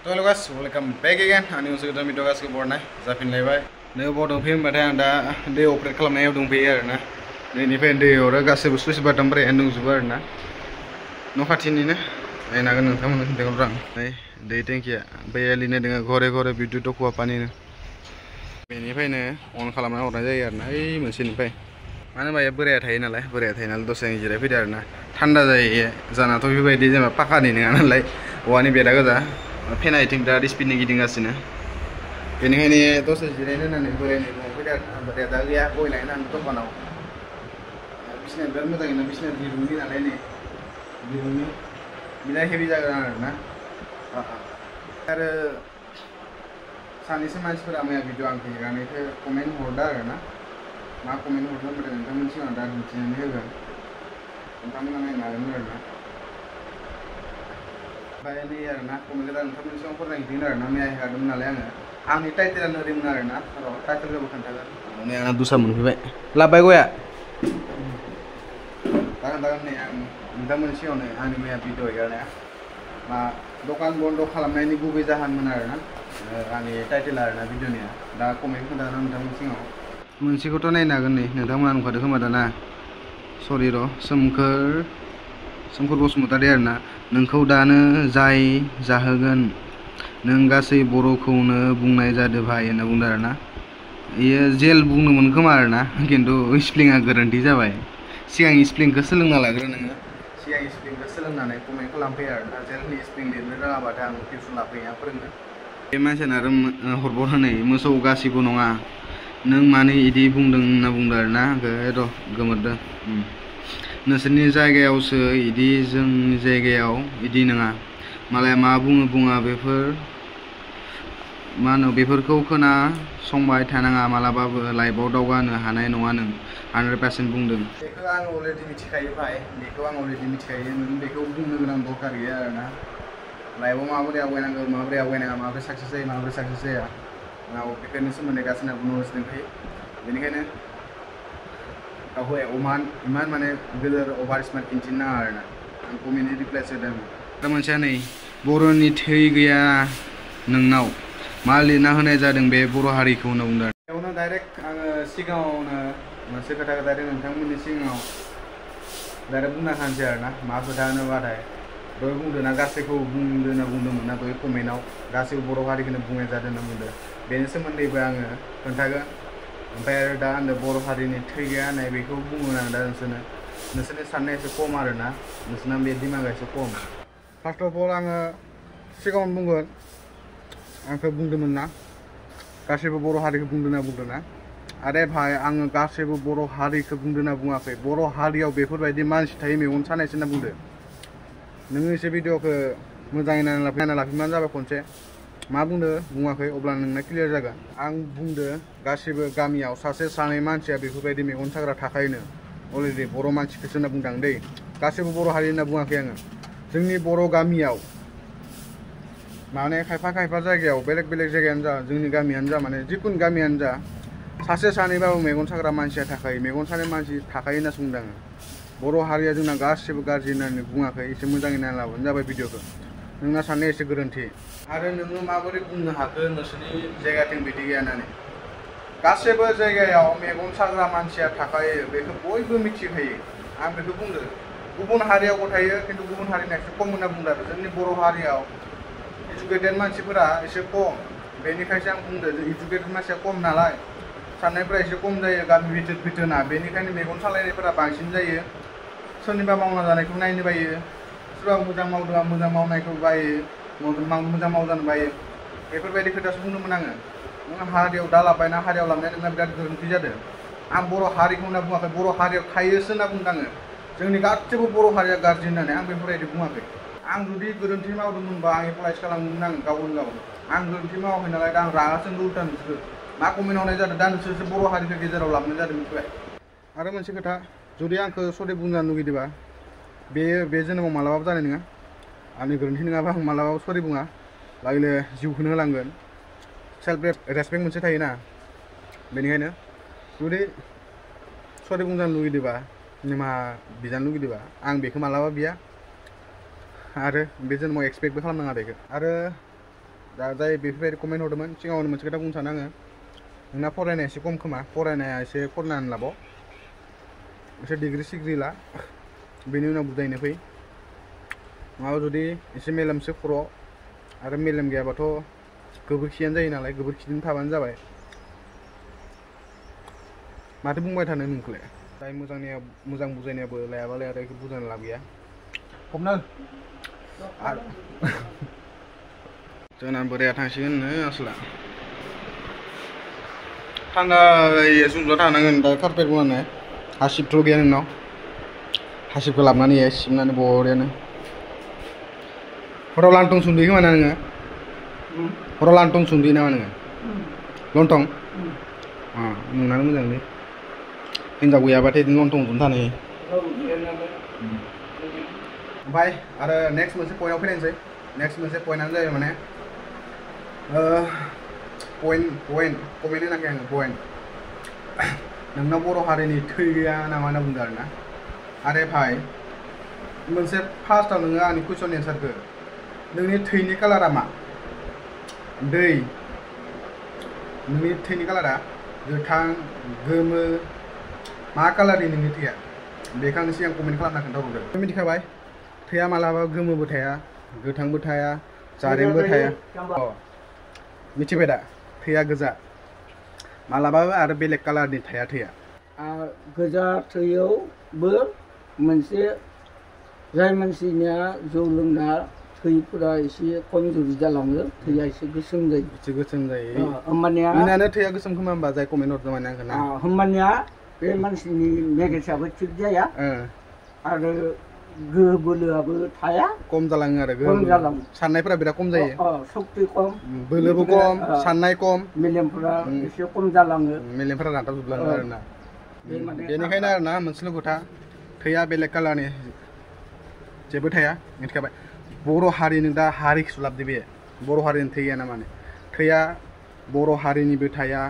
So hello guys, welcome back again. Ani usai kita video guys ke bornai. Zapin lebai. Nih board film pada anda day operate kalau naik dong player na. Ini day orang guys switch button ber endung zubar na. No hati ni na. Ini naga nang tamu nang tengok orang. Nih day tank ya. Bayar ini dengan gore video tu kuah pani na. Ini pai na on kalau mana orang jaya na. Mesin pai. Mana bayar berat hai na lah. Berat hai na dosa yang jirai pai na. Thanda jaya. Zana tu pai dia jema pakar ni na lah. Wani beda gaza. Pena itu dah di spinning gitu nggak sih na? Ini tuh sejujurnya nanti boleh nih, boleh ada ya, boleh lah nanti tuh panau. Bisnya berapa tadi? Bisnya di rumah nanti nih, di rumah. Bila heavy jaga na, Karena sanis macam ramai video angkat, karena itu komen order na, mak komen order berarti nanti mesti ada di sini juga. Nanti mana yang ada na. Bayar ni ya na, kemudian kami semua pernah ingin na, kami ayah ada mana lagi na. Ang itai tidak nari mana na, kalau title ke bukan title. Ini yang dosa mungkin baik. Labai gue ya. Tangan ni yang minta mensiun ni, ani mea video ya na. Ma dokan bondo kalam na ini gue jahan mana na. Ani title na video ni ya. Dah komen pun dah minta mensiun. Mensiun tu ni nagan ni, nanti mana nukar dekam ada na. Sorry ro, semker bos mutari na. Nengkau dana zai zahagan neng gasai borokauno bungnai jade bhai होनना बुंदों आरोना इयो जेल बुंदोंमोन खोमा आरोना किन्तु स्पेलिंआ गोरोन्थि जाबाय सिगां स्पेलिंखौ सोलोंना लाग्रो नोङो सिगां स्पेलिंखौ सोलोंनानै कमेन्ट खालामफैयो आरोना जेलनि स्पेलिं लिरनो रोङाबाथाय आं टिउसन लाफैया फोरोंनो बे मानसियानो आरो हरबावनानै मोसौ गासिबो नङा नों मानो इदि बुंदों होनना बुंदों आरोना आंखौ र' गोमोरदों नोंसोरनि जायगायावसो इदि जोंनि जायगायाव इदि नङा मालाय मा बुङो बुङा बेफोर मा होनो बेफोरखौ खोना संबाय थानाङा मालाबाबो लाइफआव दावगानो हानाय नङा नों 100% बुंदों बेखौ आं अलरेडि मिथिखायो भाई बेखौ आं अलरेडि मिथिखायो नों बेखौ बुंनो गोनां दरकार गैया आरोना लाइफआव माबोरै आवगायनांगौ माबोरै आवगायनाङा माबोरै साक्सेस जायो माबोरै साक्सेस जाया आं बेफोरनि सोमोन्दै गासिनाबो नलेज दंखायो बेनिखायनो गावखौ इमान माने गोदोर अभार स्मार्ट खिन्थिनो नाङा आरोना आं कमेन्टनि रिप्लाइसो होदों दा मोनसेया नै बर'नि थै गैया नोंनाव मा लिरना होनाय जादों बे बर' हारिखौ होनना बुंदों बेयावनो डाइरेक्ट आङो सिगाङावनो मोनसे खोथाखौ डाइरेक्ट नोंथांमोननि सिगाङाव डाइरेक्ट बुंना होनोसै आरोना मा खोथा होनोबाथाय दहाय बुंदों ना गासैखौ बुंदों होनना बुंदोंमोन ना दहाय कमेन्टआव गासैबो बर' हारिखौनो बुंनाय जादों होनना बुंदों बेनि सोमोन्दैबो आङो खोन्थागोन ओमफ्राय आरो दा होनदों बर' हारिनि थै गैया होननाय बेखौ बुङो आं दा नोंसोरनि साननाया एसे खम आरोना नोंसोरना बे दिमागा एसे खम फार्स्ट अफ अल आङो सिगाङावनो बुंगोन आंखौ बुंदोंमोन ना गासैबो बर' हारिखौ बुंदों ना बुंदों ना आरे भाई आङो गासैबो बर' हारिखौ बुंदों ना बुङाखै बर' हारियाव बेफोरबायदि मानसि थायो मेगन सानायसो होनना बुंदों नोङो एसे भिडिअखौ मोजाङै नायना लाफिनबानो जाबाय खनसे मा बुंदों बुङाखै अब्ला नोंना क्लियार जागोन आं बुंदों गासैबो गामियाव सासे सानै मानसिया बेफोरबायदि मेगन साग्रा थाखायोनो अलरेडि बर' मानसिखौसो होनना बुंदों दै गासैबो बर' हारि होनना बुङाखै आङो जोंनि बर' गामियाव माने खायफा जायगायाव बेलेग जायगायानो जा जोंनि गामियानो जा माने जिखुनु गामियानो जा सासे सानैबाबो मेगन साग्रा मानसिया थाखायो मेगन सानाय मानसि थाखायो होनना बुंदों आङो बर' हारिया जोंना गासिबो गाज्रि होननानै बुङाखै एसे मोजाङै नायना लाबानो जाबाय भिडिअखौ नोंना साननाया एसे गोरोन्थि आरो नोङो माबोरै बुंनो हाखो नोंसोरनि जायगाथिं बिदि गैया होननानै गासैबो जायगायाव मेगन साग्रा मानसिया थाखायो बेखौ बयबो मिथिखायो आं बेखौ बुंदों गुबुन हारियावबो थायो खिन्थु गुबुन हारिना एसे खम होनना बुंदों आरो जोंनि बर' हारियाव इडुकेटेड मानसिफोरा एसे खम बेनिखायसो आं बुंदों इडुकेटेड मानसिया खम नालाय साननायफोरा एसे खम जायो गामि भिथोरना बेनिखायनो मेगन सालायनायफोरा बांसिन जायो सोरनिबा मावना जानायखौ नायनो बायो सोरबा मोजां मावदोंबा मोजां मावनायखौ बायो मोजां मावजानो बायो बेफोरबायदि खोथासो बुंदोंमोन आङो नों हारियाव दा लाबायना हारियाव लाबनाया नोंना बिराद गोरोन्थि जादों आं बर' हारिखौ होनना बुङाखै बर' हारियाव थायोसो होनना बुंदों आङो जोंनि गासैबो बर' हारिया गाज्रि होननानै आं बेफोरबायदि बुङाखै आं जुदि गोरोन्थि मावदोंमोनबा आं एप्लाइस खालामगोन आं गावनो गाव आं गोरोन्थि मावाखै नालाय दा आं रागासो उल्टा नोंसोर मा कमेन्ट हरनाय जादों दा नोंसोरसो बर' हारिखौ गेजेराव लाबोनाय जादों मिथिबाय आरो मोनसे खोथा जुदि आंखौ सरि बुंजानो लुगैदोंबा बे जोनोमाव मालाबाबो जानाय नङा आंनि गोरोन्थि नङाबा आं मालाबाबो सरि बुङा लागैनो जिउखौनो होलांगोन सेल्फ रेसपेक्ट मोनसे थायोना बेनिखायनो जुदि सरि बुंजानो लुगैदोंबा निमाहा बिजानो लुगैदोंबा आं बेखौ मालाबा बिया आरो बे जोनोमाव एक्सपेक्टबो खालामनाङा बेखौ आरो दा जाय बेफोरबायदि कमेन्ट हरदोंमोन सिगाङावनो मोनसे खोथा बुंनो सानो आङो नोंना फरायनाया एसे खम खोमा फरायनाया एसे फरायनानै लाबाव एसे डिग्री सिग्री ला बेनि उनाव बुजायनो फै नङाबा जुदि एसे मेलेमसो खर' आरो मेलेम गैयाबाथ' गोबोरखियानो जायो नालाय गोबोरखिजों थाबानो जाबाय माथो बुंबाय थानो नोंखौलाय जाय मोजां बुजायनायाबो लायाबालाय आरो बेखौ बुजायनो लाब गैया हमनो आरो जोंना बोराया थांसिगोननो आसला थान्दा जुमला थानांगोन दा कारपेट बनायनाय हासिबथ' गैया नोंनाव हासिबखौ लाबोनानै सिबनानै बरियानो हराव लांथं सुन्दुयो खोमा ना नोङो हराव लांथं सुन्दुयो नामा नोङो लंथं नुनानै मोजांलै हिनजाव गैयाबाथाय बिदिनो लंथं उन्दुनो थानो ओमफ्राय आरो नेक्स्ट मोनसे पइन्टआव फैनायसै नेक्स्ट मोनसे पइन्टआनो जाहैबाय माने कमेन्ट होनाखै आङो पइन्ट नोंनाव बर' हारिनि थै गैया नामा होनना बुंदों आरोना आरे भाइ मोनसे फार्स्टआव नोङो आंनि कुइसन एन्सारखौ नोंनि थैनि कालारा मा दै नोंनि थैनि कालारा गोथां गोमो मा कालारनि नोंनि थैया बेखौ आं सिगां कमेन्ट खालामना खोन्थाहरदो मिथिखाबाय थैया मालाबा गोमोबो थाया गोथांबो थाया जारेंबो थाया मिथिबाय दा थैया गोजा मालाबाबो आरो बेलेग कालारनि थाया थैया गोजा थैयावबो मोनसे जाय मानसिनिया जौ लोंना थैफोरा एसे खमजुरि जालाङो थैया एसे गोसोम जायो होमबानिया बेनानो थैया गोसोम खोमा होमबा जाय कमेन्ट हरदों माने आंखौ होमबानिया बे मानसिनि मेगेसाबो थिग जाया आरो गोहो बोलोआबो थाया खम जालाङो आरो खम जालाङो साननायफोरा बिराद खम जायो शक्ति खम बोलोबो खम साननाय खम मेलेमफोरा एसे खम जालाङो मेलेमफोरा रानथाबजोबलाङो आरोना बेनिखायनो आरोना मोनसेल' खोथा थैया बेलेग कालारनि जेबो थाया मिथिखाबाय बर' हारिनि दा हारिखौसो लाबोदो बे बर' हारिनि थै गैया ना माने थैया बर' हारिनिबो थाया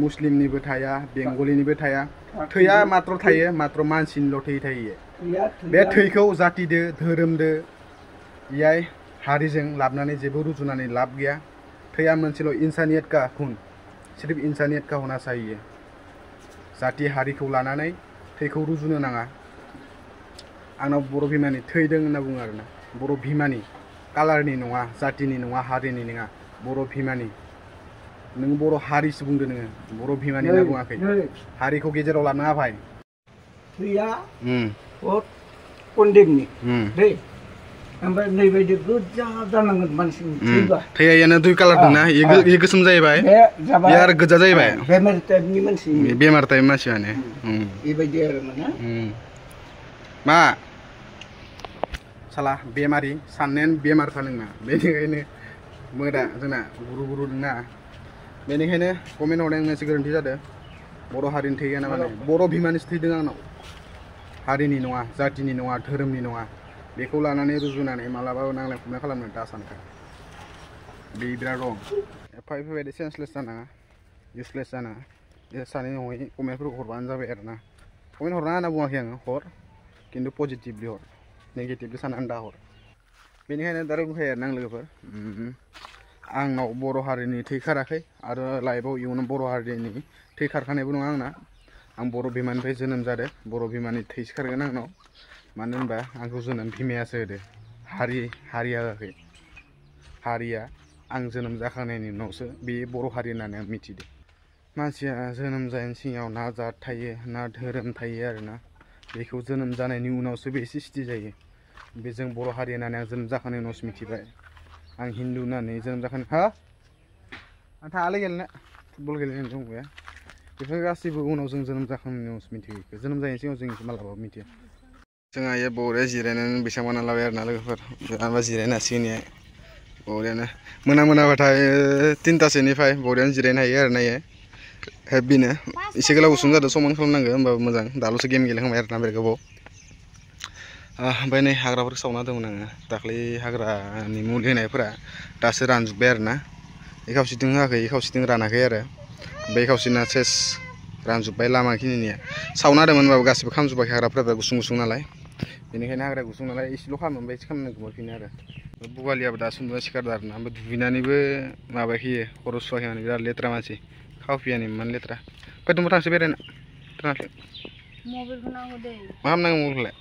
मुस्लिमनिबो थाया बेंगलिनिबो थाया थैया मात्र थायो मात्र मानसिनिल' थै थायो बे थैखौ जातिदो धोरोमदो इयाय हारिजों लाबोनानै जेबो रुजुनानै लाब गैया थैया मोनसेल' इनसानियत का खुन सिर्फ इनसानियत का होना चाहिए जाति हारिखौ लानानै थैखौ रुजुनो नाङा आंनाव बर' बिमानि थैदों होनना बुङो आरोना बर' बिमानि कालारनि नङा जातिनि नङा हारिनि नङा बर' बिमानि नों बर' हारिसो बुंदो नोङो बर' बिमानि होनना बुङाखै हारिखौ गेजेराव लानाङा भाइ थैया कन्डेमनि दै ओमफ्राय नैबायदि गोजा जानांगोन मानसिनि थैबा थैयानो दुइ कालार दंना इयो गोसोम जाहैबाय बे आरो गोजा जाहैबाय बेमार टाइपनि मानसि बेमार टाइप मानसि माने बेबायदि आरो माने मा साला बेमारि साननायानो बेमारखा नोंना बेनिखायनो मोदा जोंना गुरु नोंना बेनिखायनो कमेन्ट हरनाय आंना एसे गोरोन्थि जादों बर' हारिनि थै गैया ना माने बर' बिमानिसो थैदों आंनाव हारिनि नङा जातिनि नङा धोरोमनि नङा बेखौ लानानै रुजुनानै मालाबाबो नांलाय खमलाय खालामनो दा सानखा बे बिराद रं एफा बेफोरबायदि सेन्सलेस जानाङा इउसलेस जानाङा बे सानै हयै कमेन्टफोरखौ हरबानो जाबाय आरोना कमेन्ट हरनाङा होनना बुङाखै आङो हर खिन्थु पजिटिभलि हर नेगेटिभलि साननानै दा हर बेनिखायनो दा बुंखायो आरो आं लोगोफोर आंनाव बर' हारिनि थै खाराखै आरो लाइफआव इयुनाव बर' हारिनि थै खारखानायबो नङा आंना आं बर' बिमानिफ्राय जोनोम जादों बर' बिमानि थैसो खारगोन आंनाव मानो होनबा आंखौ जोनोम बिमायासो होदो हारिया होआखै हारिया आं जोनोम जाखांनायनि उनावसो बे बर' हारि होननानै आं मिथिदो मानसिया जोनोम जायैनि सिगाङाव ना जात थायो ना धोरोम थायो आरोना बेखौ जोनोम जानायनि उनावसो बे सिथि जायो बे जों बर' हारि होननानै आं जोनोम जाखांनायनि उनावसो मिथिबाय आं हिन्दु होननानै जोनोम जाखांनाय आं थाङालै गेलेनो फुटबल गेलेनो बुंबाय बेफोर गासैबो उनाव जों जोनोम जाखांनायनि उनावसो मिथियो जोनोम जानायनि सिगाङाव जों मालाबाबो मिथिया जोंहा इयो बरिया जिरायनानै बेसां बाना लाबाय आरोना लोगोफोर माबा जिरायनो हासिगोन इयो बरियानो मोनाबाथाय 3टासोनिफ्राय बरियानो जिरायनो हायो आरोना इयो हेब्बिनो एसे गोलाव गुसुं जादों समान खालामनांगौ होमबाबो मोजां दाल'सो गेम गेलेखांबाय आरोना बिराद गोबाव ओमफ्राय नै हाग्राफोरखौ सावना होदोंमोन आङो दाख्लै हाग्रानि मुलि होनायफोरा दासो रानजोब्बाय आरोना बे खावसेथिं होआखै बे खावसेथिं रानाखै आरो बे खावसेना सेस रानजोब्बाय लामाखिनिया सावना होदोंमोन होनबाबो गासिबो खामजोब्बाय हाग्राफोरा गुसुं नालाय बेनिखायनो हाग्रा गुसुं नालाय एसेल' खालामो ओमफ्राय एसे खालामनांगौ फिनो आरो बुगालियाबो दा सुन्दुआ सिखारदो आरोना ओमफ्राय दुगैनानैबो माबाखियो खर' सुवाखै माने बिराद लेथ्रा मानसि खावफियानो इमान लेथ्रा फै दंबा थांसै बेरायनो थाङाखै मबाइलखौ नांगौ दे मा खालामनांगौ मबाइलखौलाय